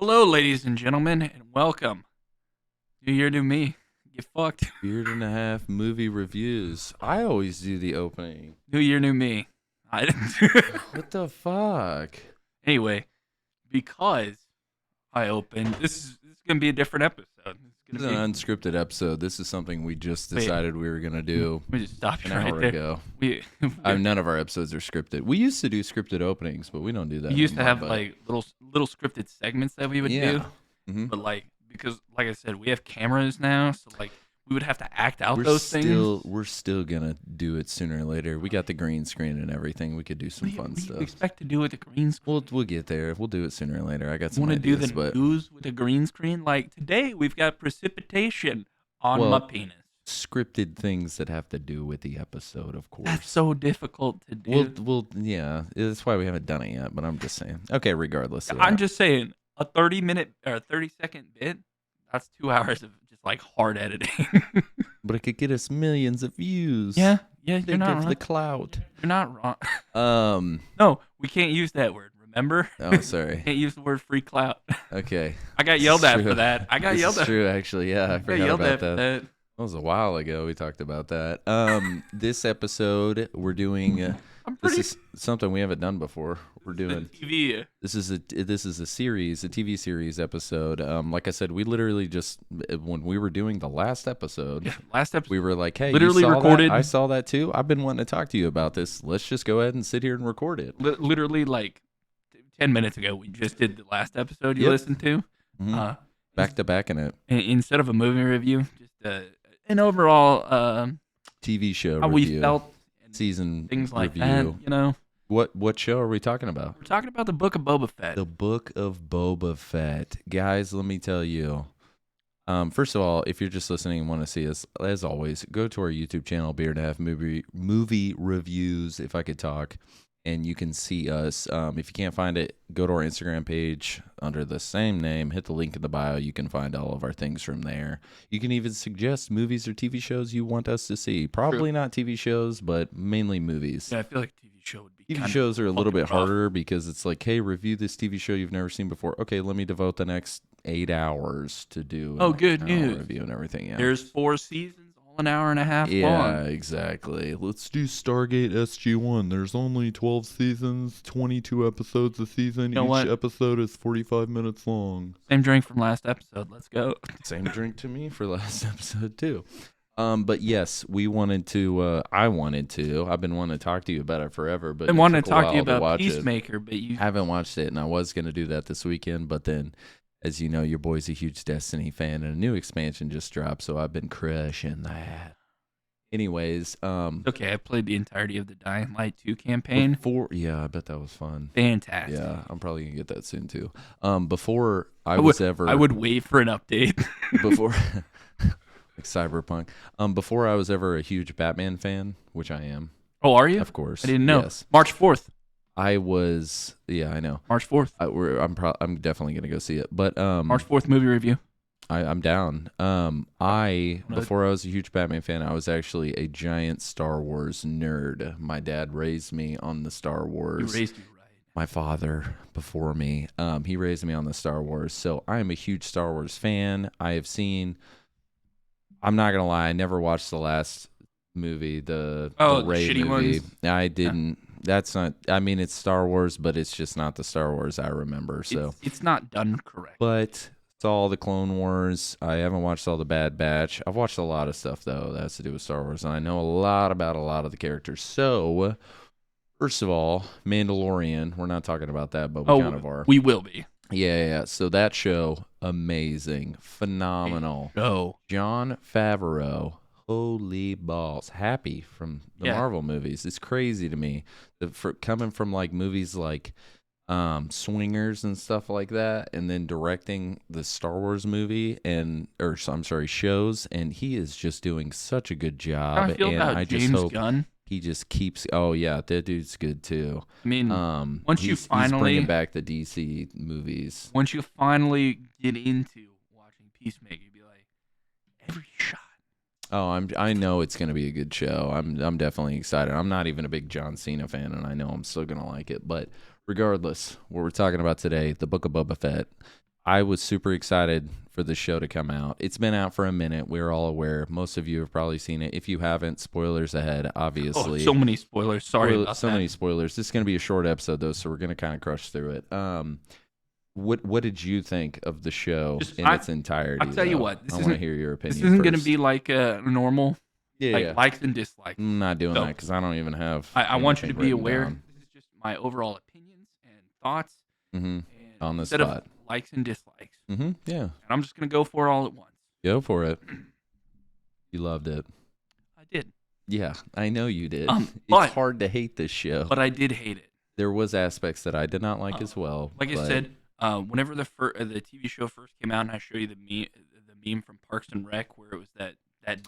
Hello, ladies and gentlemen, and welcome. New year, new me. Get fucked. Beard and a half movie reviews. I always do the opening. New year, new me. I What the fuck? anyway, because I opened, this is gonna be a different episode. It's This is gonna an be. unscripted episode. This is something we just Wait. decided we were gonna do Let me just stop you an right hour there. ago. We None of our episodes are scripted. We used to do scripted openings, but we don't do that. we used to anymore, have but- like little scripted segments that we would do, Mhm. but because like I said, we have cameras now, so we would have to act out We're those still things. we're still gonna do it sooner or later. We got the green screen and everything. We could do some fun What do you stuff. expect to do with the green screen? We'll get there. We'll do it sooner or later. I got some Want to do ideas, the but news with a green screen? Like today, we've got precipitation on Well, my penis. scripted things that have to do with the episode, of course. That's so difficult to do. Yeah, that's why we haven't done it yet. But I'm just saying. Okay, regardless of I'm that. just saying, a 30-minute or 30-second bit, that's 2 hours of just like hard editing. But it could get us millions of views. yeah, you're Think not of wrong. the clout. You're not wrong. Um. No, we can't use that word. Remember? Oh, sorry. Can't use the word free clout. Okay. I got This yelled is at true. for that. I got This yelled is at. true, actually. Yeah, I I got forgot yelled about at for that. that. That was a while ago. We talked about that. This episode we're doing. I'm This pretty. is something we haven't done before. We're doing. TV. This is a series, a TV series episode. Like I said, we literally just when we were doing the last episode, Yeah, last episode. we were like, "Hey, Literally you saw recorded- That? I saw that too. I've been wanting to talk to you about this. Let's just go ahead and sit here and record it." Literally like 10 minutes ago, we just did the last episode you Yep. listened to. Mhm. Back to back in it. Instead of a movie review, just an overall TV show how review, we felt and season things like review. that. You know, What show are we talking about? we're talking about the Book of Boba Fett. The Book of Boba Fett. Guys, let me tell you. First of all, if you're just listening and want to see us, as always, go to our YouTube channel, Beard and a Half Movie Reviews, if I could talk, and you can see us. If you can't find it, go to our Instagram page under the same name, hit the link in the bio. You can find all of our things from there. You can even suggest movies or TV shows you want us to see. Probably not TV shows, but mainly movies. Yeah, I feel like a TV show would be TV kinda shows are a little fucking bit rough. harder because it's like, hey, review this TV show you've never seen before. Okay, let me devote the next 8 hours to do Oh, good an news. hour review and everything. Yeah, There's 4 seasons, all an hour and a half yeah, long. exactly. Let's do Stargate SG-1. There's only 12 seasons, 22 episodes a season. know Each what? episode is 45 minutes long. Same drink from last episode. Let's go. Same drink to me for last episode too. But yes, we wanted to. I've been wanting to talk to you about it forever. But I it wanted took to a talk to while you about watch it. Peacemaker, but you Haven't watched it, and I was going to do that this weekend, but then, as you know, your boy's a huge Destiny fan, and a new expansion just dropped, so I've been crushing that. Anyways, okay. I played the entirety of the Dying Light 2 campaign. yeah, I bet that was fun. Fantastic. Yeah, I'm probably gonna get that soon too. Before I would- was ever, I would wait for an update. before like Cyberpunk. Before I was ever a huge Batman fan, which I am, Oh, are you? of course. I didn't know. Yes, March 4th. I was. Yeah, I know. March 4th. I'm definitely gonna go see it, but March 4th movie review. I'm down. Right. Before I was a huge Batman fan, I was actually a giant Star Wars nerd. My dad raised me on the Star You Wars. raised you right. My father before me, he raised me on the Star Wars. So I am a huge Star Wars fan. I have seen. I'm not gonna lie, I never watched the last movie, the Rey shitty movie. ones? I didn't. That's not. I mean, it's Star Wars, but it's just not the Star Wars I remember. So. It's not done correct. But it's all the Clone Wars. I haven't watched all the Bad Batch. I've watched a lot of stuff, though, that has to do with Star Wars, and I know a lot about a lot of the characters. So, first of all, Mandalorian. We're not talking about that, but we kind of are. We will be. Yeah. So that show, amazing, phenomenal. No. Jon Favreau, holy balls, happy from the Yeah. Marvel movies. It's crazy to me. Coming from like movies like Swingers and stuff like that, and then directing the Star Wars movie shows, and he is just doing such a good job. How I feel and about I just James hope Gunn. he just keeps. Oh yeah, that dude's good too. I mean, once you he's finally bringing back the DC movies. once you finally get into watching Peacemaker, you'd be like, every shot. Oh, I know it's gonna be a good show. I'm definitely excited. I'm not even a big John Cena fan, and I know I'm still gonna like it. But regardless, what we're talking about today, the Book of Boba Fett. I was super excited for the show to come out. It's been out for a minute. We're all aware. Most of you have probably seen it. If you haven't, spoilers ahead, Oh, obviously. so many spoilers. Sorry about So that. many spoilers. This is going to be a short episode, though, so we're going to kind of crush through it. What did you think of the show in its entirety? I'll tell you though? what. I want to hear your opinion. This isn't going to first. be like a normal, yeah. likes and dislikes. I'm not doing So, that because I don't even have. I want you to anything be written aware. down. This is just my overall opinions and thoughts. Mm-hmm. And On the instead spot. of likes and dislikes. Mm-hmm. Yeah. And I'm just going to go for it all at once. Go for it. You loved it. I did. Yeah, I know you did. But- It's hard to hate this show. But I did hate it. There was aspects that I did not like as well. Like I but- said, whenever the TV show first came out, and I show you the meme from Parks and Rec, where it was that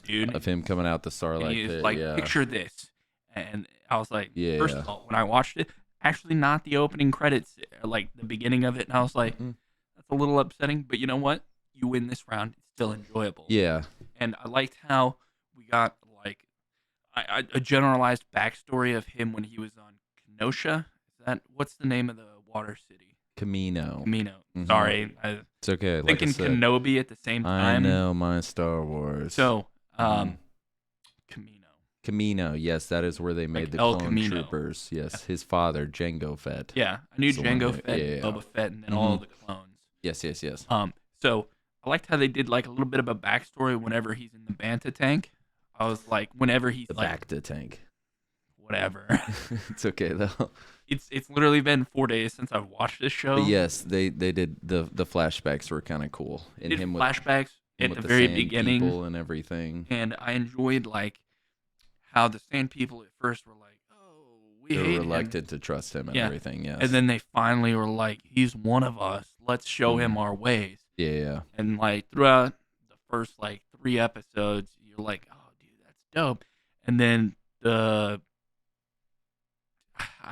dude of him coming out the and Starlight he was Pit, like, yeah. picture this, and I was like, Yeah. first of all, when I watched it, actually not the opening credits, like the beginning of it, and I was like, that's a little upsetting, but you know what? You win this round, it's still enjoyable. Yeah. And I liked how we got like a generalized backstory of him when he was on Kenosha. Is that what's the name of the water city? Camino. Mhm. Sorry, I It's okay. Like thinking I said, Kenobi at the same I time. know my Star Wars. So, Mhm. Camino. Camino, yes, that is where they made Like the El clone Camino. troopers. Yes, his father, Jango Fett. Yeah, I knew That's the one Jango that- Fett, yeah, yeah. Boba Fett, and then all the clones. Yes. So I liked how they did like a little bit of a backstory whenever he's in the Banta tank. I was like, whenever he's The like, back to tank. whatever. It's okay though. It's literally been 4 days since I've watched this show. But yes, they did the flashbacks were kind of cool. They And did him flashbacks him at with the very sand beginning, people and everything. and I enjoyed like how the Sand People at first were like, "Oh, we They hate were him," reluctant to trust him and Yeah. everything. Yes. and then they finally were like, "He's one of us. Let's show him our ways." yeah. And like throughout the first like 3 episodes, you're like, "Oh, dude, that's dope." And then I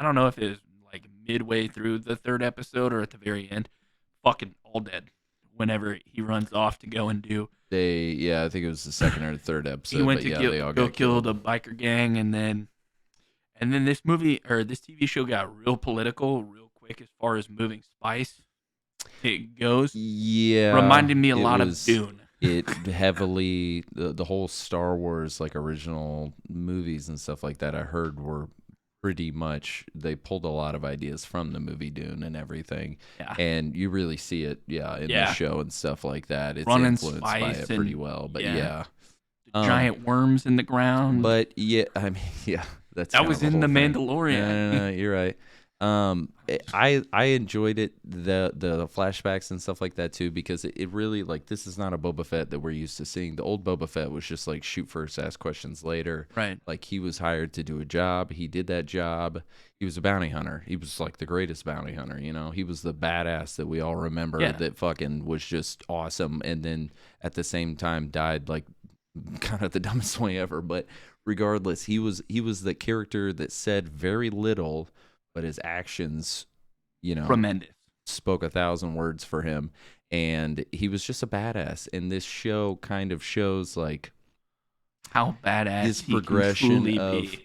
don't know if it was like midway through the 3rd episode or at the very end, fucking all dead. Whenever he runs off to go and do, I think it was the 2nd or 3rd episode. he went but to yeah, they all go got kill killed. the biker gang, and then this movie or this TV show got real political real quick as far as moving spice it goes. Yeah, Reminded me a it lot of was- Dune. It heavily the whole Star Wars like original movies and stuff like that. I heard were pretty much they pulled a lot of ideas from the movie Dune and everything. Yeah. And you really see it, in Yeah. the show and stuff like that. It's Running influenced by spice it pretty and- well, but yeah. yeah. The giant worms in the ground. But yeah, I mean, yeah, that's that kind was of in the whole thing. Mandalorian. No, you're right. I enjoyed it, the flashbacks and stuff like that too, because it really like this is not a Boba Fett that we're used to seeing. The old Boba Fett was just like shoot first, ask questions later. Right. Like he was hired to do a job. He did that job. He was a bounty hunter. He was like the greatest bounty hunter. He was the badass that we all remember Yeah. that fucking was just awesome. And then at the same time died like kind of the dumbest way ever. But regardless, he was the character that said very little, but his actions, Tremendous. spoke 1,000 words for him. And he was just a badass. And this show kind of shows like How badass his he can progression truly of be.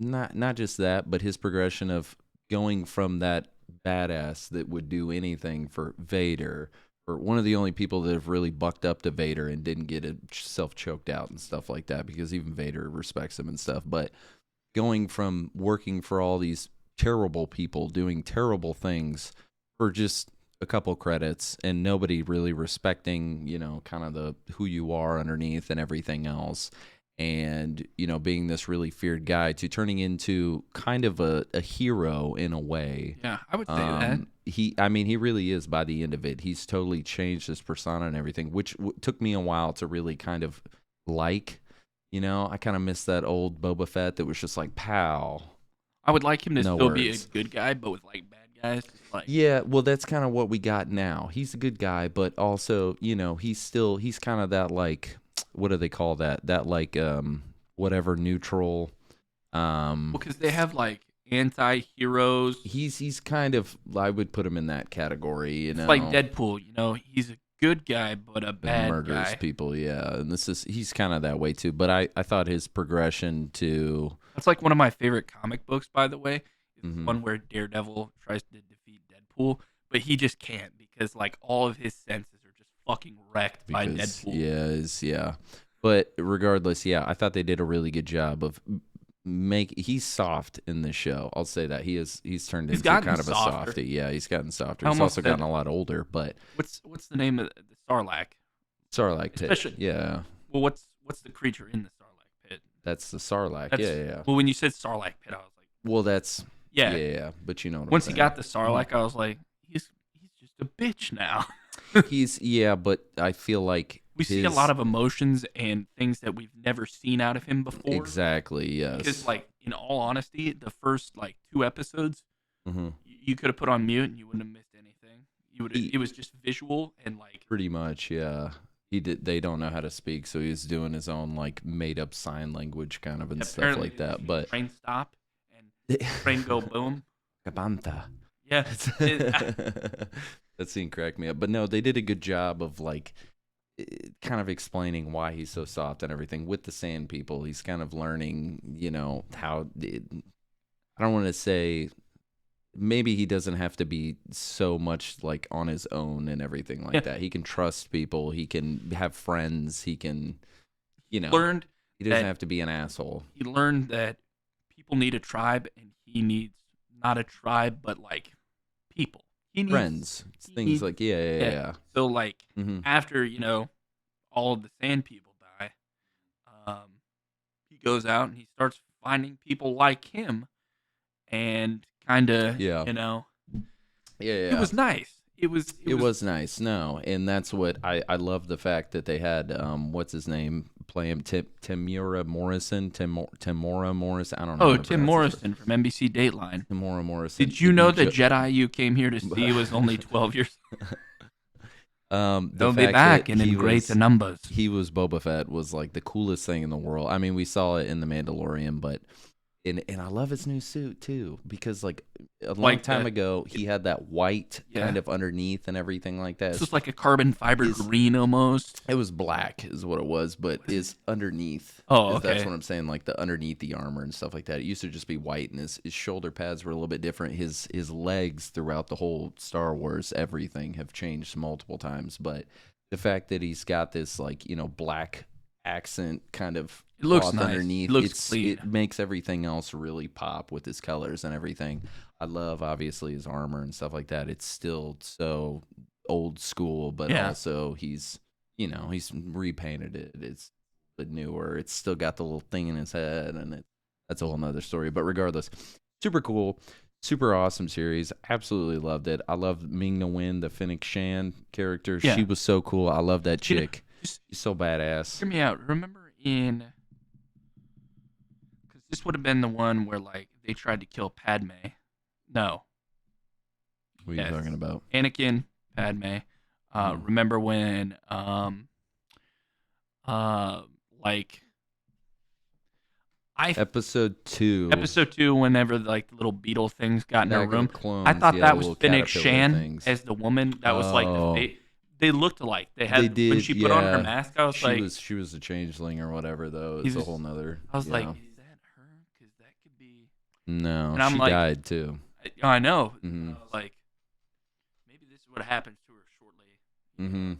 not just that, but his progression of going from that badass that would do anything for Vader, or one of the only people that have really bucked up to Vader and didn't get himself choked out and stuff like that, because even Vader respects him and stuff. But going from working for all these terrible people doing terrible things for just a couple credits and nobody really respecting, kind of the who you are underneath and everything else. And, being this really feared guy to turning into kind of a hero in a way. Yeah, I would say that. He really is by the end of it. He's totally changed his persona and everything, which took me a while to really kind of like. I kind of miss that old Boba Fett that was just like, pow. I would like him to no still be a words. good guy, but with like bad guys. Just like, Yeah, well, that's kind of what we got now. He's a good guy, but also, he's kind of that like, what do they call that? That like, whatever neutral. because they have like anti-heroes. He's kind of, I would put him in that category. It's like Deadpool. He's a good guy, but a that bad murders guy. people. Yeah, and he's kind of that way too. But I thought his progression to That's like one of my favorite comic books, by the way. It's Mhm. one where Daredevil tries to defeat Deadpool, but he just can't because because like all of his senses are just fucking wrecked by because Deadpool. yeah. But regardless, yeah, I thought they did a really good job of he's soft in this show. I'll say that he's turned He's into gotten kind of softer. a softy. Yeah, he's gotten softer. I He's almost also said, gotten a lot older. But what's the name of the Sarlacc? Sarlacc pit. Especially, Yeah, well, what's the creature in the Sarlacc pit? that's the Sarlacc. That's, Yeah. Well, when you said Sarlacc pit, I was like, Well, that's yeah. But you know what Once I'm he saying. got the Sarlacc, I was like, he's just a bitch now. But I feel like We see a lot of emotions and things that we've never seen out of him before. Exactly. Yes. Because, like, in all honesty, the first like 2 episodes, Mm-hmm. you could have put on mute and you wouldn't have missed anything. It was just visual and like Pretty much, yeah. He did. They don't know how to speak, so he's doing his own like made up sign language kind of and stuff like that. But train stop and train go boom. Cabanta. Yeah, That scene cracked me up. But no, they did a good job of like kind of explaining why he's so soft and everything with the sand people. He's kind of learning, how. I don't want to say. Maybe he doesn't have to be so much like on his own and everything like that. He can trust people. He can have friends. He can, learned he doesn't have to be an asshole. He learned that people need a tribe, and he needs not a tribe, but like people. He needs Friends. Things like yeah. So like Mm-hmm. after all of the sand people die, he goes out and he starts finding people like him, and kind of Yeah. It was nice. It was nice. No, and that's what I love the fact that they had what's his name play him Timura Morrison. I don't know. Oh, Tim Morrison from NBC Dateline. Timura Morrison. Did you know the Jedi you came here to see was only 12 years old? They'll be back and in greater numbers. He was Boba Fett was like the coolest thing in the world. I mean, we saw it in the Mandalorian, but and I love his new suit too, because like a long time ago he had that white kind of underneath and everything like that. It's just like a carbon fiber green almost. It was black is what it was, but is underneath. Oh, okay. That's what I'm saying, like the underneath the armor and stuff like that. It used to just be white, and his shoulder pads were a little bit different. His legs throughout the whole Star Wars everything have changed multiple times, but the fact that he's got this like black accent kind of it looks nice. Underneath, it looks clean. It makes everything else really pop with his colors and everything. I love obviously his armor and stuff like that. It's still so old school, but also he's repainted it. It's newer. It's still got the little thing in his head, and that's a whole nother story. But regardless, super cool, super awesome series. Absolutely loved it. I loved Ming-na, the Fennec Shan character. Yeah. She was so cool. I love that chick. She's so badass. Hear me out. Remember because this would have been the one where like they tried to kill Padme. No. What are you talking about? Anakin, Padme. Remember when Episode 2, whenever like the little beetle things got in her room, clones, I thought that was little Fennec caterpillar Shan things. as the woman. That was like they looked alike. They had did, when she put on her mask. I was she was a changeling or whatever though. It's a whole nother. I was like, is that her? Because that could be. No, and I'm she like, died too. I know. Mm-hmm. I was like, maybe this is what happens to her shortly. Mm-hmm.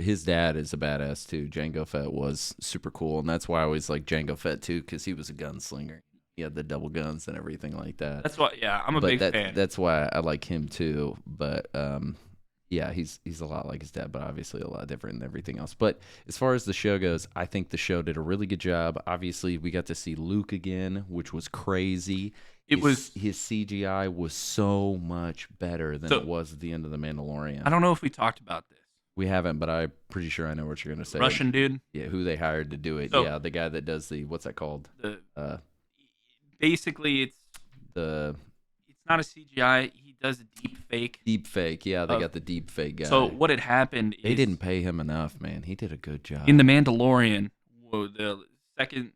His dad is a badass too. Jango Fett was super cool, and that's why I always like Jango Fett too, because he was a gunslinger. He had the double guns and everything like that. That's why, I'm a big fan. That's why I like him too. But he's a lot like his dad, but obviously a lot different than everything else. But as far as the show goes, I think the show did a really good job. Obviously, we got to see Luke again, which was crazy. His CGI was so much better than it was at the end of The Mandalorian. I don't know if we talked about this. We haven't, but I'm pretty sure I know what you're going to say. Russian dude? Yeah, who they hired to do it. So, yeah, the guy that does what's that called? Basically, it's not a CGI. He does a deep fake. Deep fake, yeah, they got the deep fake guy. So what had happened is... They didn't pay him enough, man. He did a good job. In The Mandalorian, the second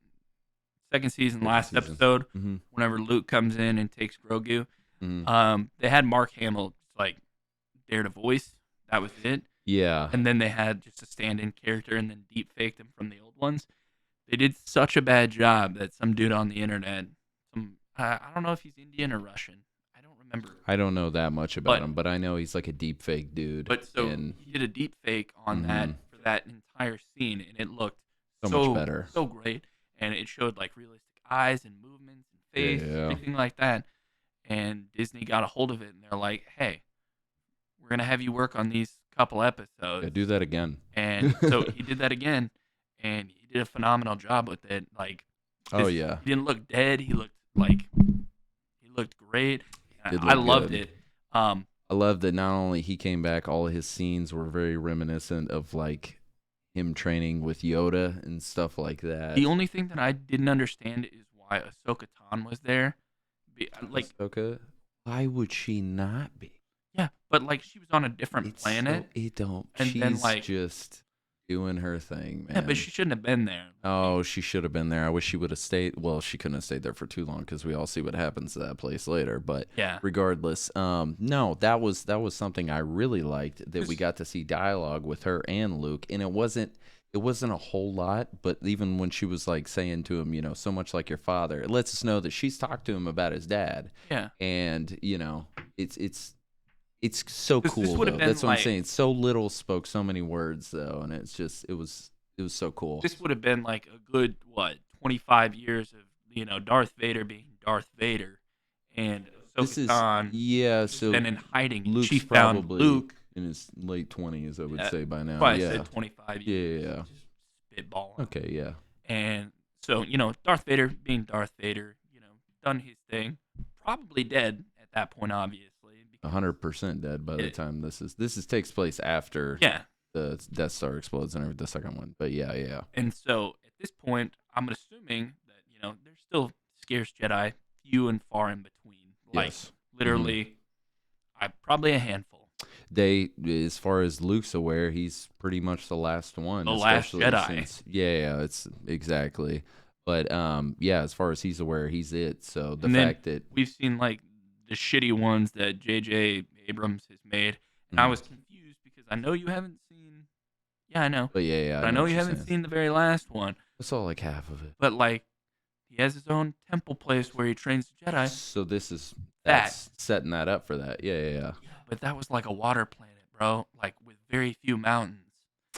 season, last episode, whenever Luke comes in and takes Grogu, they had Mark Hamill like there to voice. That was it. Yeah. And then they had just a stand-in character and then deep faked him from the old ones. They did such a bad job that some dude on the internet, I don't know if he's Indian or Russian. I don't remember. I don't know that much about him, but I know he's like a deep fake dude. But so he did a deep fake on that for that entire scene, and it looked so much better, so great, and it showed like realistic eyes and movements and face, everything like that. And Disney got a hold of it, and they're like, "Hey, we're gonna have you work on these couple episodes. Yeah, do that again." And so he did that again, and he did a phenomenal job with it. Like, he didn't look dead. He looked great. I loved it. I love that not only he came back, all of his scenes were very reminiscent of like him training with Yoda and stuff like that. The only thing that I didn't understand is why Ahsoka Tano was there. Like, Ahsoka? Why would she not be? Yeah, but like she was on a different planet. She's just doing her thing, man. Yeah, but she shouldn't have been there. Oh, she should have been there. I wish she would have stayed. Well, she couldn't have stayed there for too long because we all see what happens to that place later. But regardless, no, that was something I really liked, that we got to see dialogue with her and Luke, and it wasn't a whole lot, but even when she was like saying to him, so much like your father, it lets us know that she's talked to him about his dad. Yeah, and it's so cool. That's what I'm saying. So little spoke so many words though, and it was so cool. This would have been like a good 25 years of Darth Vader being Darth Vader, and Ahsoka Tano so been in hiding. Luke's she found Luke in his late 20s, I would say by now. Probably said 25 years. Yeah. Just spitballing. Okay, yeah. And so Darth Vader being Darth Vader, done his thing, probably dead at that point, obviously. 100% dead by the time this takes place after the Death Star explodes and the second one. But yeah. And so at this point, I'm assuming that there's still scarce Jedi, few and far in between. Like literally, probably a handful. As far as Luke's aware, he's pretty much the last one. The last Jedi. It's exactly. But as far as he's aware, he's it. So the fact that we've seen like the shitty ones that J.J. Abrams has made, and I was confused because I know you haven't seen. Yeah, I know. But but I know you haven't seen the very last one. I saw like half of it. But like, he has his own temple place where he trains the Jedi. So that's setting that up for that. Yeah. But that was like a water planet, bro. Like with very few mountains.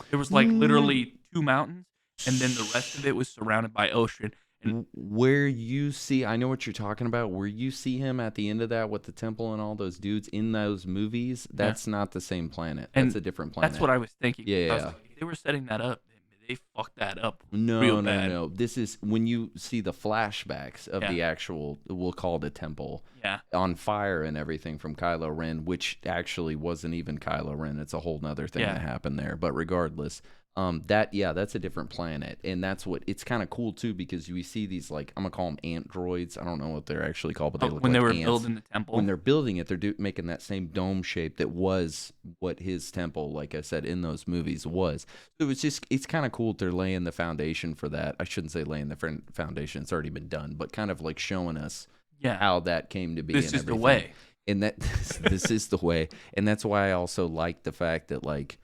There was like literally 2 mountains, and then the rest of it was surrounded by ocean. And where you see, I know what you're talking about, where you see him at the end of that with the temple and all those dudes in those movies, that's not the same planet. That's a different planet. That's what I was thinking. Yeah. I was like, if they were setting that up, they fucked that up. No. This is when you see the flashbacks of the actual, we'll call it a temple, on fire and everything from Kylo Ren, which actually wasn't even Kylo Ren. It's a whole nother thing that happened there. But regardless, that's a different planet, and that's what it's kind of cool too, because we see these, like, I'm gonna call them ant droids. I don't know what they're actually called, but they look when like they were ants. building the temple. When they're building it, they're making that same dome shape that was what his temple, like I said, in those movies was. So it's kind of cool. They're laying the foundation for that. I shouldn't say laying the foundation; it's already been done, but kind of like showing us how that came to be. This is the way, and that this is the way, and that's why I also like the fact that like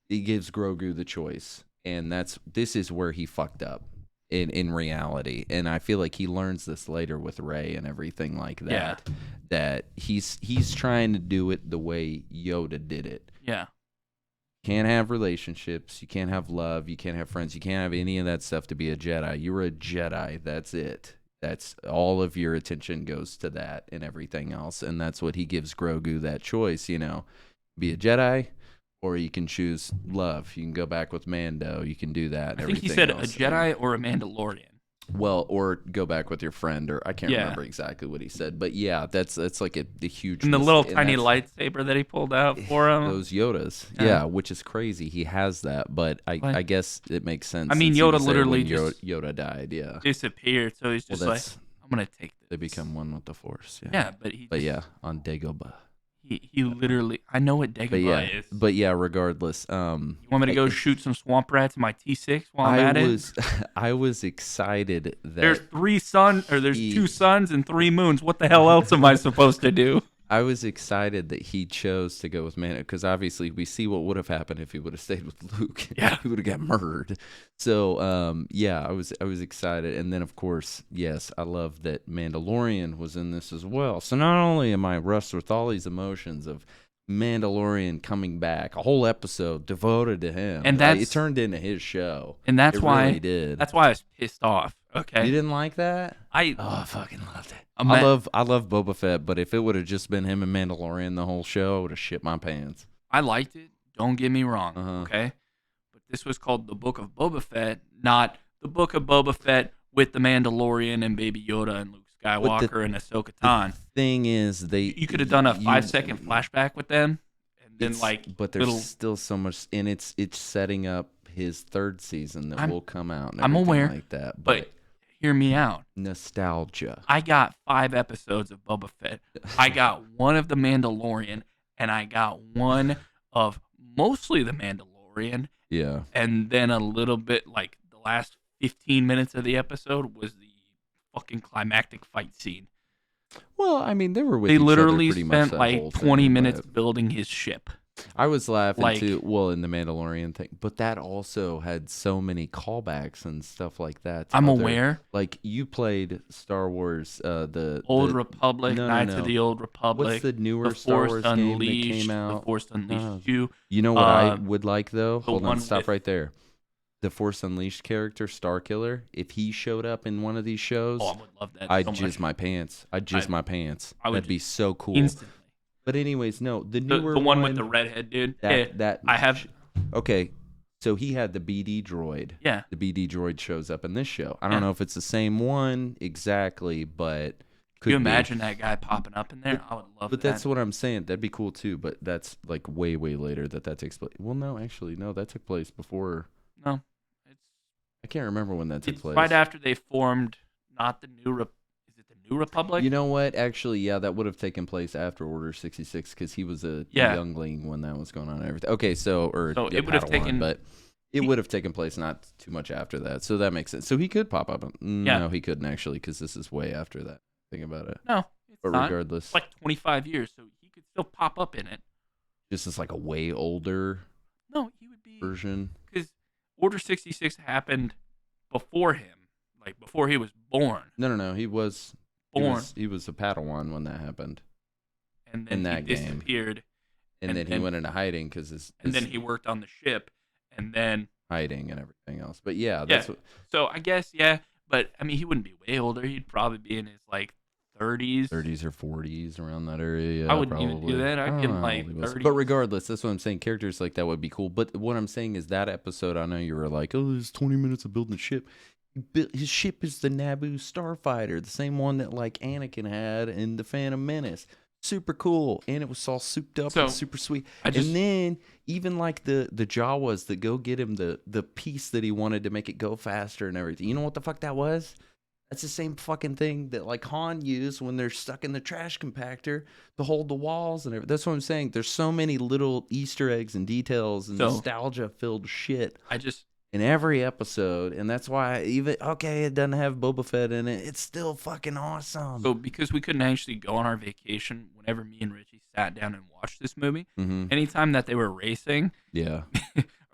he gives Grogu the choice. And this is where he fucked up in reality. And I feel like he learns this later with Rey and everything like that. Yeah. That he's trying to do it the way Yoda did it. Yeah. You can't have relationships. You can't have love. You can't have friends. You can't have any of that stuff to be a Jedi. You're a Jedi. That's it. That's all of your attention goes to that and everything else. And that's what he gives Grogu, that choice, be a Jedi. Or you can choose love. You can go back with Mando. You can do that. I think he said a Jedi or a Mandalorian. Well, or go back with your friend, or I can't remember exactly what he said. But yeah, that's like a huge. And the little tiny lightsaber that he pulled out for him. Those Yodas, which is crazy. He has that, but I guess it makes sense. I mean, Yoda literally Yoda died. Yeah, disappeared. So he's just like, I'm gonna take this. They become one with the Force. Yeah, on Dagobah. He literally, I know what Dagobah is. But yeah, regardless. You want me to go shoot some swamp rats in my T6 while I'm at it? I was excited that there's 2 suns and 3 moons. What the hell else am I supposed to do? I was excited that he chose to go with Mando because obviously we see what would have happened if he would have stayed with Luke. Yeah. He would have got murdered. So, yeah, I was excited. And then, of course, yes, I love that Mandalorian was in this as well. So not only am I rushed with all these emotions of Mandalorian coming back, a whole episode devoted to him, and it turned into his show. And that's why really did. That's why I was pissed off. Okay, You didn't like that? I fucking loved it. I love Boba Fett, but if it would have just been him and Mandalorian the whole show, I would have shit my pants. I liked it. Don't get me wrong. Okay, but this was called the Book of Boba Fett, not the Book of Boba Fett with the Mandalorian and Baby Yoda and Luke Skywalker and Ahsoka Tano. The thing is, you could have done a 5-second flashback with them, and then but there's still so much, and it's setting up his third season that will come out. And I'm aware, like that, but hear me out. Nostalgia. I got 5 episodes of Boba Fett. I got one of the Mandalorian, and I got one of mostly the Mandalorian. Yeah, and then a little bit like the last 15 minutes of the episode was the fucking climactic fight scene. Well, I mean, they were with They each literally other pretty much spent like 20 minutes building his ship. I was laughing too. Well, in the Mandalorian thing, but that also had so many callbacks and stuff like that. I'm aware. Like you played Star Wars, the Old Republic, Knights of the Old Republic. What's the newer Star Wars game that came out? The Force Unleashed you. You know what I would like though? Hold on, stop right there. The Force Unleashed character, Starkiller, if he showed up in one of these shows, I would love that. I'd jizz my pants. That'd be so cool. Instantly. But anyways, no, the newer the one with the redhead dude. Okay, so he had the BD droid. Yeah, the BD droid shows up in this show. I don't know if it's the same one exactly, but could you imagine that guy popping up in there? I would love. But that's what I'm saying. That'd be cool too. But that's like way later that takes place. Well, no, actually, no, that took place before. No, I can't remember when that took place. Right after they formed, not the new. New Republic? You know what? Actually, yeah, that would have taken place after Order 66 because he was a youngling when that was going on and everything. Okay, it would have taken, but it would have taken place not too much after that. So that makes sense. So he could pop up. No, he couldn't actually because this is way after that. Think about it. No, but not. Regardless, it's like 25 years, so he could still pop up in it. Just as like a way older. No, he would be version because Order 66 happened before him, like before he was born. No, he was. He was a Padawan when that happened. And then he disappeared. And then he went into hiding because and then he worked on the ship, and then hiding and everything else. But yeah, that's what. So I guess but I mean he wouldn't be way older. He'd probably be in his like 30s or 40s around that area. I wouldn't even do that. I'd give him like 30s. But regardless, that's what I'm saying. Characters like that would be cool. But what I'm saying is that episode, I know you were like, oh, there's 20 minutes of building a ship. His ship is the Naboo Starfighter, the same one that like Anakin had in the Phantom Menace. Super cool, and it was all souped up and super sweet. And then even like the Jawas that go get him the piece that he wanted to make it go faster and everything. You know what the fuck that was? That's the same fucking thing that like Han used when they're stuck in the trash compactor to hold the walls and everything. That's what I'm saying. There's so many little Easter eggs and details and nostalgia-filled shit. In every episode, and that's why it doesn't have Boba Fett in it. It's still fucking awesome. So because we couldn't actually go on our vacation, whenever me and Richie sat down and watched this movie, anytime that they were racing, or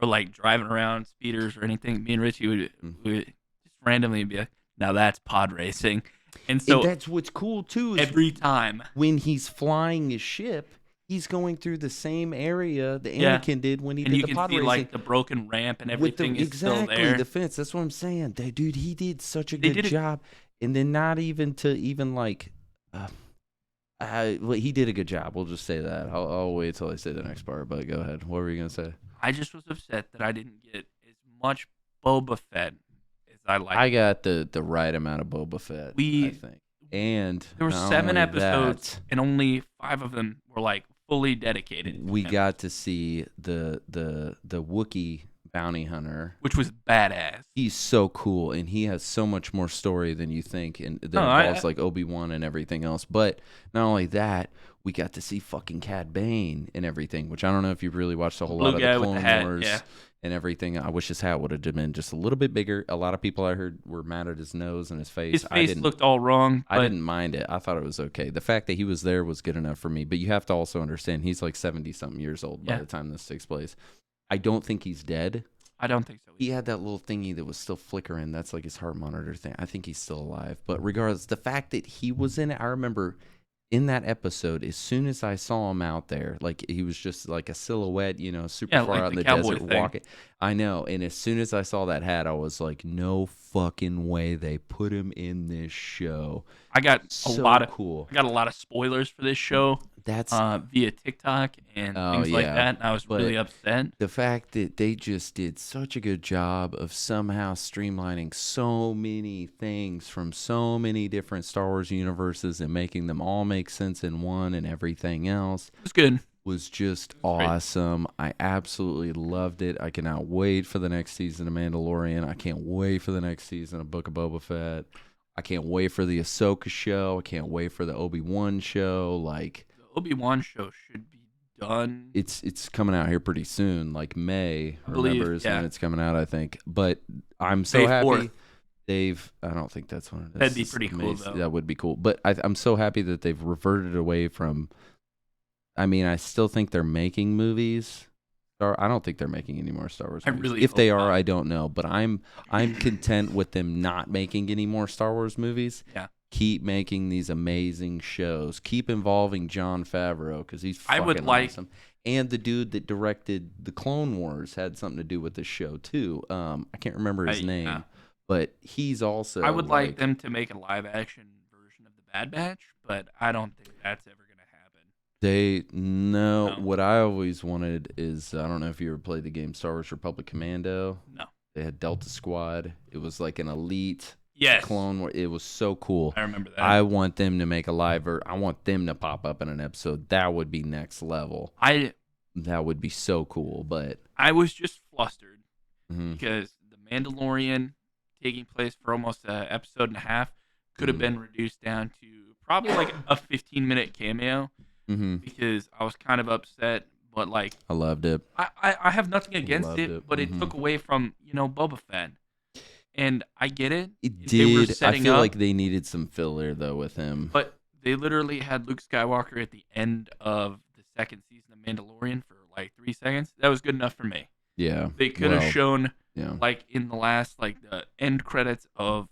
like driving around speeders or anything, me and Richie would just randomly be like, "Now that's pod racing," and so that's what's cool too. Is every time when he's flying his ship, he's going through the same area that Anakin did when he did the pod racing. And you can see like the broken ramp and everything is still there. Exactly, the fence. That's what I'm saying. Dude, he did such a good job. And then not even to even like, he did a good job. We'll just say that. I'll wait till I say the next part, but go ahead. What were you going to say? I just was upset that I didn't get as much Boba Fett as I liked. I got the right amount of Boba Fett, I think. And there were 7 episodes, and only 5 of them were like fully dedicated. We got to see the Wookiee bounty hunter, which was badass. He's so cool, and he has so much more story than you think, and that involves like Obi-Wan and everything else. But not only that, we got to see fucking Cad Bane and everything, which I don't know if you've really watched a whole lot of the Clone Wars and everything. I wish his hat would have been just a little bit bigger. A lot of people I heard were mad at his nose and his face. His face looked all wrong. I didn't mind it. I thought it was okay. The fact that he was there was good enough for me. But you have to also understand, he's like 70-something years old by the time this takes place. I don't think he's dead. I don't think so either. He had that little thingy that was still flickering. That's like his heart monitor thing. I think he's still alive. But regardless, the fact that he was in it, I remember in that episode, as soon as I saw him out there, like he was just like a silhouette, super far out in the desert walking. I know. And as soon as I saw that hat, I was like, no fucking way they put him in this show. I got a lot of spoilers for this show. That's via TikTok and things like that. And I was really upset. The fact that they just did such a good job of somehow streamlining so many things from so many different Star Wars universes and making them all make sense in one and everything else. It was good. Was just awesome. I absolutely loved it. I cannot wait for the next season of Mandalorian. I can't wait for the next season of Book of Boba Fett. I can't wait for the Ahsoka show. I can't wait for the Obi-Wan show. Like, Obi-Wan show should be done. It's coming out here pretty soon, like May. Remember is when it's coming out, I think. But I'm so happy. 4th. I don't think that's when it is. That'd be pretty cool, though. That would be cool. But I'm so happy that they've reverted away from. I mean, I still think they're making movies. I don't think they're making any more Star Wars movies. If they are, I don't know. But I'm content with them not making any more Star Wars movies. Yeah. Keep making these amazing shows. Keep involving Jon Favreau because he's fucking awesome. And the dude that directed the Clone Wars had something to do with the show too. I can't remember his name, but he's also. I would like them to make a live action version of the Bad Batch, but I don't think that's ever going to happen. What I always wanted is, I don't know if you ever played the game Star Wars Republic Commando. No. They had Delta Squad. It was like an elite. Yes. Clone Wars. It was so cool. I remember that. I want them to make a live, I want them to pop up in an episode. That would be next level. That would be so cool. But I was just flustered because the Mandalorian taking place for almost an episode and a half could have been reduced down to probably like a 15-minute cameo because I was kind of upset. But like, I loved it. I have nothing against it, but it took away from Boba Fett. And I get it. It did. I feel like they needed some filler, though, with him. But they literally had Luke Skywalker at the end of the second season of Mandalorian for like 3 seconds. That was good enough for me. Yeah. They could have shown, like, in the last, like, the end credits of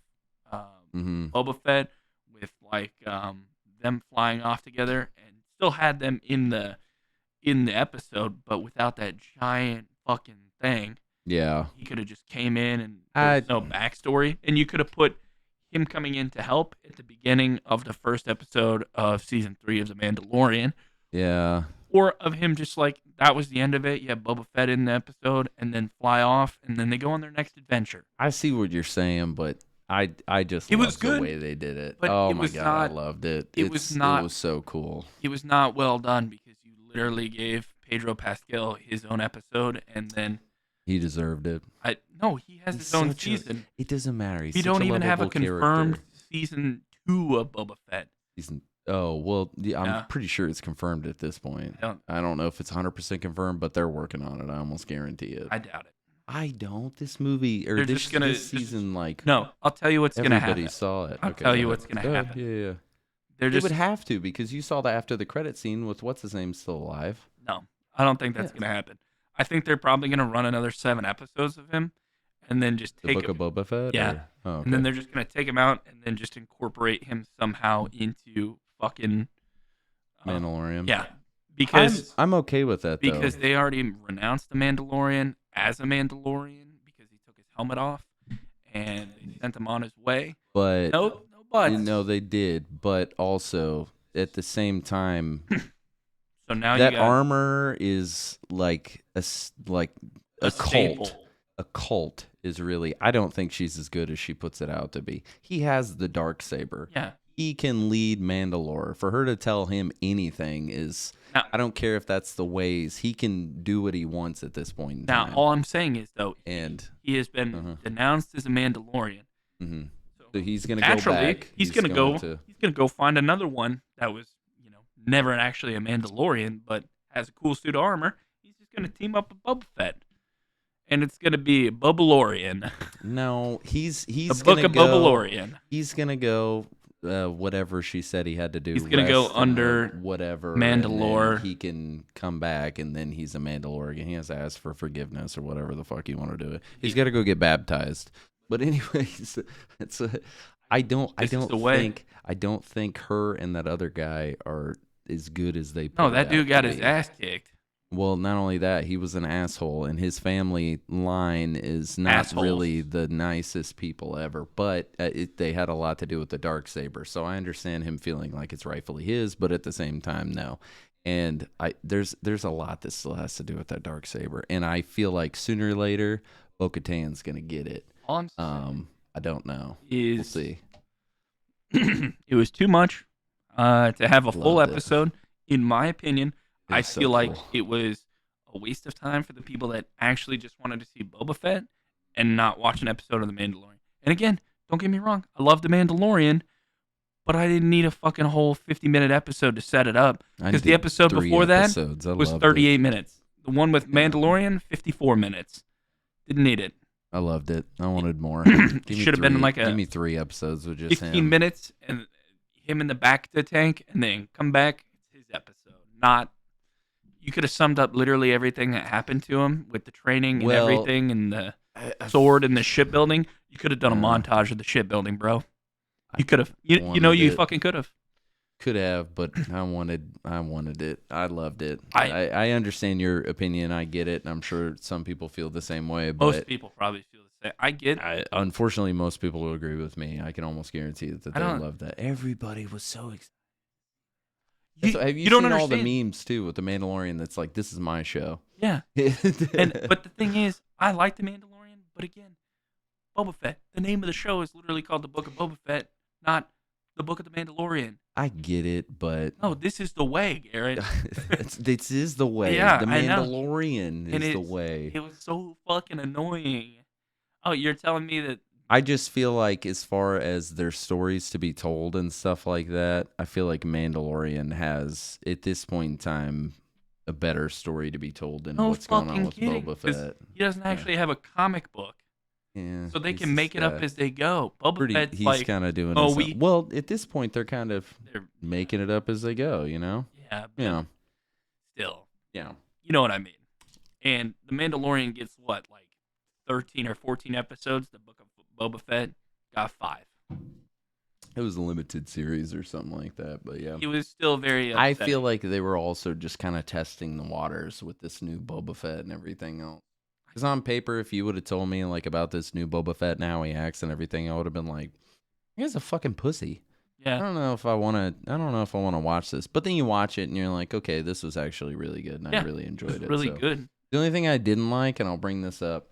Boba Fett with, like, them flying off together and still had them in the episode, but without that giant fucking thing. Yeah. He could have just came in and there's no backstory. And you could have put him coming in to help at the beginning of the first episode of season 3 of The Mandalorian. Yeah. Or of him just like, that was the end of it. You have Boba Fett in the episode and then fly off and then they go on their next adventure. I see what you're saying, but I just loved the way they did it. Oh my God, I loved it. It was so cool. It was not well done because you literally gave Pedro Pascal his own episode and then he deserved it. No, he has his own season. It doesn't matter. We don't even have a confirmed season 2 of Boba Fett. I'm pretty sure it's confirmed at this point. I don't know if it's 100% confirmed, but they're working on it. I almost guarantee it. I doubt it. I don't. This movie or this season, no. I'll tell you what's going to happen. Everybody saw it. I'll tell you what's going to happen. Yeah. They would have to because you saw the after the credit scene with what's his name still alive. No, I don't think that's going to happen. I think they're probably going to run another 7 episodes of him, and then just take the Book of Boba Fett. Yeah, and then they're just going to take him out and then just incorporate him somehow into fucking Mandalorian. Yeah, because I'm okay with that because they already renounced the Mandalorian as a Mandalorian because he took his helmet off and they sent him on his way. But no buts. No, they did. But also at the same time. So now that armor is like a cult. Staple. A cult is really. I don't think she's as good as she puts it out to be. He has the dark saber. Yeah. he can lead Mandalore. For her to tell him anything is, now, I don't care if that's the ways. He can do what he wants at this point in time. Now, all I'm saying is, though, and he has been denounced as a Mandalorian. Mm-hmm. So he's going to go back. He's going to go find another one that was, never actually a Mandalorian, but has a cool suit of armor. He's just going to team up with Boba Fett. And it's going to be Bobalorian. No, he's the Book of Bobalorian. He's going to go whatever she said he had to do. He's going to go under whatever Mandalore. He can come back, and then he's a Mandalorian. He has to ask for forgiveness or whatever the fuck you want to do it. He's got to go get baptized. But anyways, I don't think her and that other guy are as good as they. No, that dude got his ass kicked. Well, not only that, he was an asshole, and his family line is not really the nicest people ever. But they had a lot to do with the Darksaber, so I understand him feeling like it's rightfully his, but at the same time, no. And there's a lot that still has to do with that Darksaber, and I feel like sooner or later, Bo-Katan's gonna get it. I don't know. We'll see. It was too much to have a full episode, in my opinion. I feel like it was a waste of time for the people that actually just wanted to see Boba Fett and not watch an episode of The Mandalorian. And again, don't get me wrong, I love The Mandalorian, but I didn't need a fucking whole 50-minute episode to set it up. Because the episode before that was 38 minutes. The one with Mandalorian, 54 minutes. Didn't need it. I loved it. I wanted more. Should have been like give me 3 episodes with just 15 minutes and him in the back of the tank, and then come back. It's his episode. Not. You could have summed up literally everything that happened to him with the training and everything, and the sword and the shipbuilding. You could have done a montage of the shipbuilding, bro. You could have. You fucking could have. Could have, but I wanted it. I loved it. I understand your opinion. I get it. And I'm sure some people feel the same way. But most people probably feel the same. I get it. Unfortunately, most people will agree with me. I can almost guarantee that they love that. Everybody was so excited. Have you seen all the memes too with the Mandalorian? That's like, this is my show. Yeah. But the thing is, I like the Mandalorian, but again, Boba Fett. The name of the show is literally called the Book of Boba Fett, not the Book of the Mandalorian. I get it, but no, this is the way, Garrett. This is the way. Yeah, the Mandalorian is the way. It was so fucking annoying. Oh, you're telling me that? I just feel like, as far as their stories to be told and stuff like that, I feel like Mandalorian has, at this point in time, a better story to be told than what's going on with Boba Fett. He doesn't actually have a comic book. Yeah, so they can make it up as they go. Boba Fett's he's kind of doing well, at this point, they're making it up as they go, Yeah. Yeah. Still. Yeah. You know what I mean. And The Mandalorian gets, what, like 13 or 14 episodes? The Book of Boba Fett got 5. It was a limited series or something like that, but yeah. He was still very upsetting. I feel like they were also just kind of testing the waters with this new Boba Fett and everything else. Because on paper, if you would have told me like about this new Boba Fett and how he acts and everything, I would have been like, "He guy's a fucking pussy." Yeah. I don't know if I want to watch this. But then you watch it and you're like, "Okay, this was actually really good, and I really enjoyed it." Really good. The only thing I didn't like, and I'll bring this up,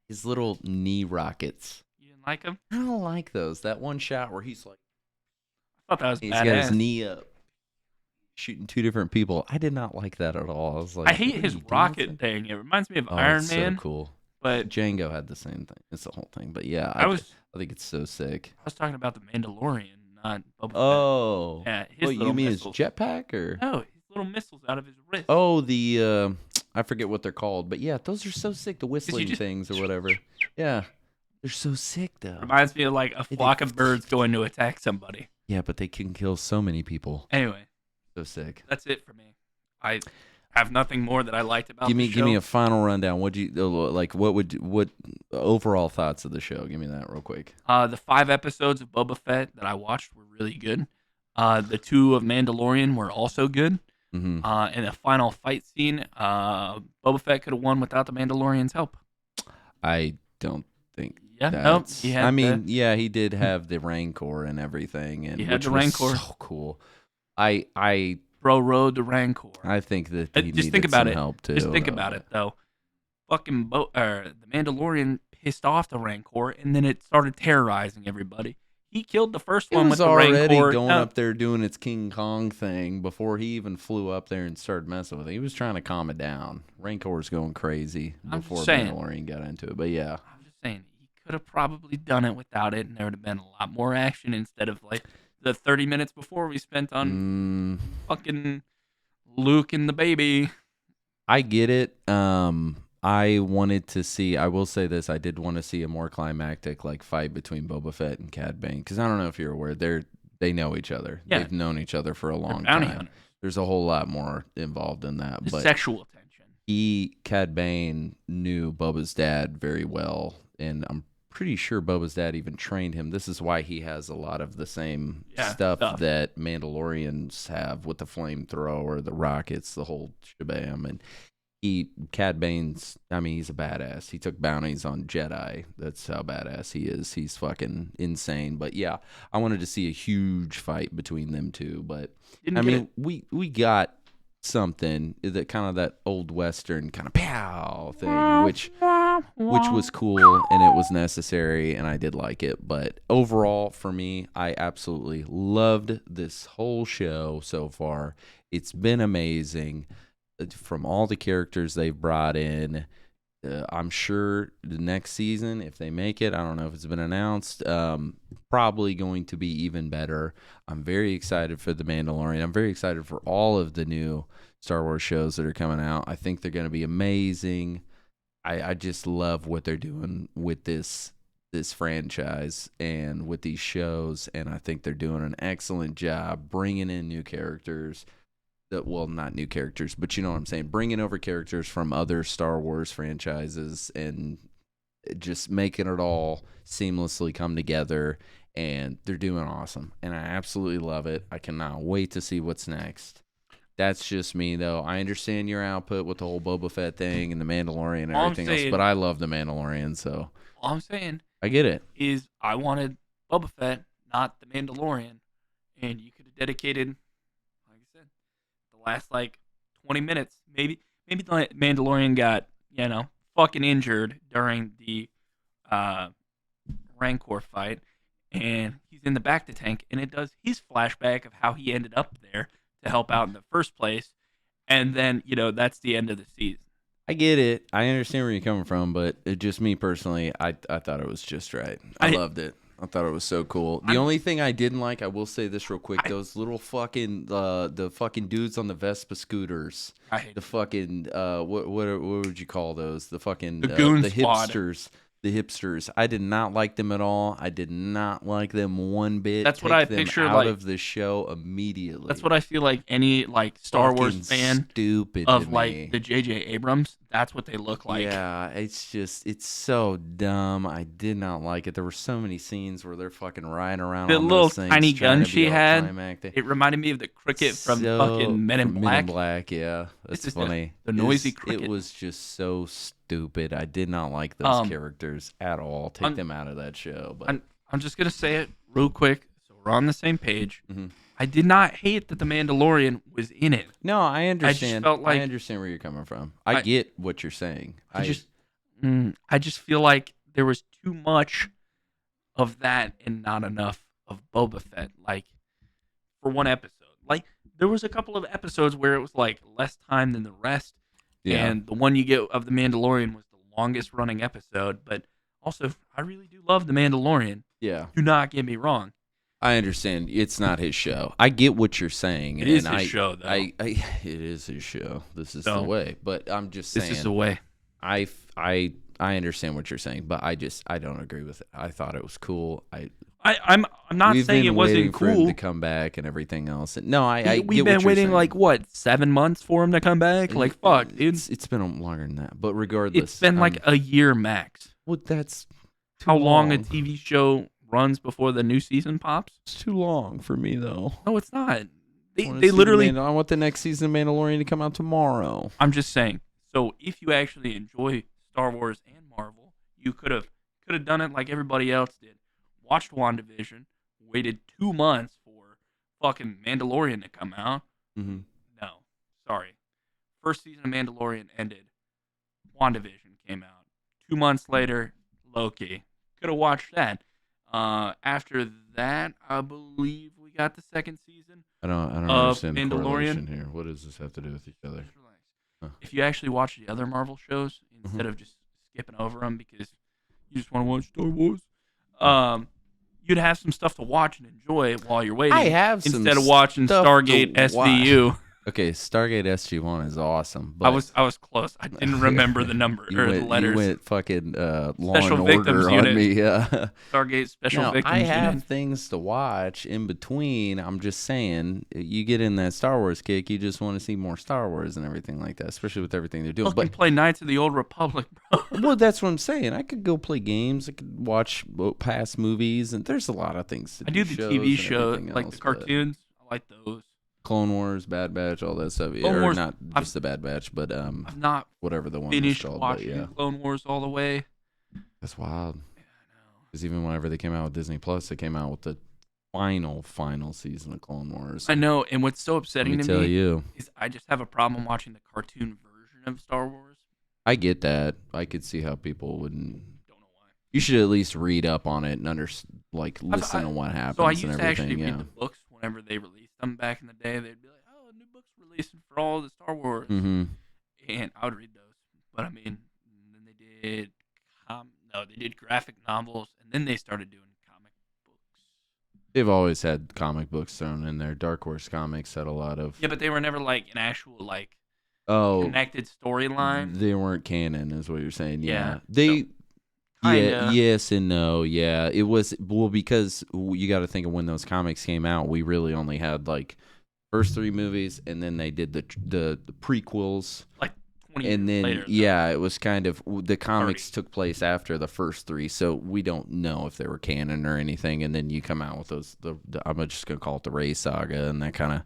his little knee rockets. You didn't like them? I don't like those. That one shot where he's like, I thought that was he's badass. got his knee up, shooting 2 different people. I did not like that at all. I was like, I hate his rocket thing. It reminds me of Iron Man. So cool. But Django had the same thing. It's the whole thing. But yeah, I think it's so sick. I was talking about the Mandalorian, not Boba Fett. Oh. Yeah. You mean his jetpack or? No, his little missiles out of his wrist. Oh, the I forget what they're called, but yeah, those are so sick. The whistling things or whatever. Yeah, they're so sick though. Reminds me of like a flock of birds going to attack somebody. Yeah, but they can kill so many people. Anyway, so sick. That's it for me. I have nothing more that I liked about the show. Give me a final rundown. What overall thoughts of the show? Give me that real quick. The 5 episodes of Boba Fett that I watched were really good. The 2 of Mandalorian were also good. Mm-hmm. And the final fight scene, Boba Fett could have won without the Mandalorian's help. I don't think. Yeah, nope. He did have the Rancor and everything, and which was so cool. Bro rode the Rancor. I think that he just think about it. Help too. Just think about it though. Fucking the Mandalorian pissed off the Rancor, and then it started terrorizing everybody. he killed the first It one was with the already Rancor. going up there doing its King Kong thing before he even flew up there and started messing with it. He was trying to calm it down. Rancor's going crazy before Mandalorian got into it. But yeah. I'm just saying, he could have probably done it without it, and there would have been a lot more action instead of like the 30 minutes before we spent on fucking Luke and the baby. I get it. I wanted to see. I will say this: I did want to see a more climactic like fight between Boba Fett and Cad Bane, because I don't know if you're aware, they know each other. Yeah. They've known each other for a long time. Hunters. There's a whole lot more involved in that. But sexual tension. Cad Bane knew Boba's dad very well, and I'm pretty sure Boba's dad even trained him. This is why he has a lot of the same stuff that Mandalorians have with the flamethrower, the rockets, the whole shebang. And Cad Bane's, I mean, he's a badass. He took bounties on Jedi. That's how badass he is. He's fucking insane. But yeah, I wanted to see a huge fight between them two. But we got something that kind of that old Western kind of pow thing, which was cool and it was necessary and I did like it. But overall, for me, I absolutely loved this whole show so far. It's been amazing. From all the characters they've brought in, I'm sure the next season, if they make it, I don't know if it's been announced, probably going to be even better. I'm very excited for The Mandalorian. I'm very excited for all of the new Star Wars shows that are coming out. I think they're going to be amazing. I just love what they're doing with this franchise and with these shows, and I think they're doing an excellent job bringing in new characters. Well, not new characters, but you know what I'm saying, bringing over characters from other Star Wars franchises and just making it all seamlessly come together, and they're doing awesome, and I absolutely love it. I cannot wait to see what's next. That's just me, though. I understand your output with the whole Boba Fett thing and the Mandalorian and everything else, but I love the Mandalorian, so all I'm saying I get it. Is I wanted Boba Fett, not the Mandalorian, and you could have dedicated, last like 20 minutes. Maybe the Mandalorian got, fucking injured during the Rancor fight, and he's in the back of the tank, and it does his flashback of how he ended up there to help out in the first place, and then, that's the end of the season. I get it. I understand where you're coming from, but just me personally, I thought it was just right. I loved it. I thought it was so cool. The only thing I didn't like, I will say this real quick, those little fucking the fucking dudes on the Vespa scooters. The fucking what would you call those? The fucking the goon the squad. The hipsters. I did not like them at all. I did not like them one bit. That's what I picture out of the show immediately. That's what I feel like any like Star Wars fan stupid of like the J.J. Abrams. That's what they look like. Yeah, it's so dumb. I did not like it. There were so many scenes where they're fucking riding around the on little those things, tiny gun she had. Climactic. It reminded me of the cricket from fucking Men in Black. Men in Black, yeah, that's funny. The noisy cricket. It was just so stupid. I did not like those characters at all. Take them out of that show. But I'm just gonna say it real quick, so we're on the same page. Mm-hmm. I did not hate that the Mandalorian was in it. No, I understand. I just felt like, I understand where you're coming from. I get what you're saying. I just feel like there was too much of that and not enough of Boba Fett. Like, for one episode, like there was a couple of episodes where it was like less time than the rest. Yeah. And the one you get of the Mandalorian was the longest running episode. But also, I really do love the Mandalorian. Yeah. Do not get me wrong. I understand. It's not his show. I get what you're saying. It is his show, though. It is his show. This is the way. But I'm just saying. This is the way. I understand what you're saying, but I don't agree with it. I thought it was cool. I'm not saying it wasn't cool. For him to come back and everything else. No, we've been waiting like what 7 months for him to come back. Like fuck, dude. It's been longer than that. But regardless, it's been like a year max. Well, that's how long a TV show runs before the new season pops. It's too long for me, though. No, it's not. They literally. I want the next season of Mandalorian to come out tomorrow. I'm just saying. So if you actually enjoy Star Wars and Marvel, you could have done it like everybody else did. Watched WandaVision, waited 2 months for fucking Mandalorian to come out. Mm-hmm. No, sorry. First season of Mandalorian ended. WandaVision came out. 2 months later, Loki. Could have watched that. After that, I believe we got the second season. I don't of understand the Mandalorian. correlation here. What does this have to do with each other? Just relax. Huh. If you actually watch the other Marvel shows instead of just skipping over them because you just want to watch Star Wars, you'd have some stuff to watch and enjoy while you're waiting. I have some instead of watching stuff Stargate to SVU. Okay, Stargate SG-1 is awesome. But I was close. I didn't remember the number or the letters. You went fucking Law Special and Victims Order on Unit. me. Yeah. Stargate Special Now, Victims I have Unit. things to watch in between. I'm just saying, you get in that Star Wars kick, you just want to see more Star Wars and everything like that, especially with everything they're doing. Fucking play Knights of the Old Republic, bro. Well, that's what I'm saying. I could go play games. I could watch past movies, and there's a lot of things to do. I do the TV show, and everything like else, the but cartoons. I like those. Clone Wars, Bad Batch, all that stuff. Clone or Wars, not just the Bad Batch, but I've not whatever the one was finished called. watching But yeah, Clone Wars all the way. that's wild. Yeah, I know. Because even whenever they came out with Disney Plus, they came out with the final season of Clone Wars. I know, and what's so upsetting Let me to tell me you, is I just have a problem watching the cartoon version of Star Wars. I get that. I could see how people wouldn't. Don't know why. You should at least read up on it and listen to what happens So I and used to everything. actually Yeah. read the books whenever they released them back in the day. They'd be like, "Oh, a new book's releasing for all the Star Wars," Mm-hmm. and I would read those. But I mean, then they did graphic novels, and then they started doing comic books. They've always had comic books thrown in there. Dark Horse Comics had a lot of. Yeah, but they were never like an actual connected storyline. They weren't canon, is what you're saying. Yeah, Yeah. yes and no. Yeah, it was because you got to think of when those comics came out. We really only had like first 3 movies, and then they did the prequels. Like 20 And years then, later. yeah, it was kind of the comics took place after the first 3, so we don't know if they were canon or anything. And then you come out with those. I'm just gonna call it the Rey saga, and that kind of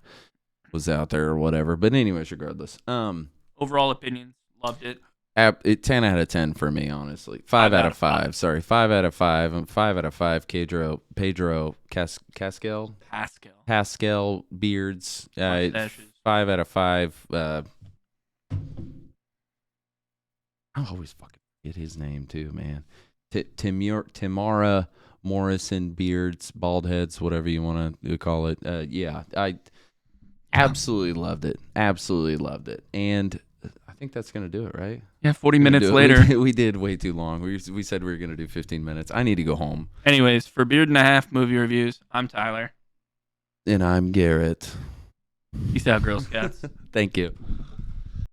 was out there or whatever. But anyways, regardless, Overall opinions, loved it. 10 out of 10 for me, honestly. 5 out of 5. Sorry, 5 out of 5. 5 out of 5. Pedro Pascal beards. 5 out of 5. I always fucking forget his name too, man. Tamara Morrison beards, bald heads, whatever you want to call it. Yeah, I absolutely loved it. Absolutely loved it. And I think that's going to do it, right? Yeah, 40 minutes later. We did way too long. We said we were going to do 15 minutes. I need to go home. Anyways, for Beard and a Half movie reviews, I'm Tyler. And I'm Garrett. Peace out, Girl Scouts. Thank you.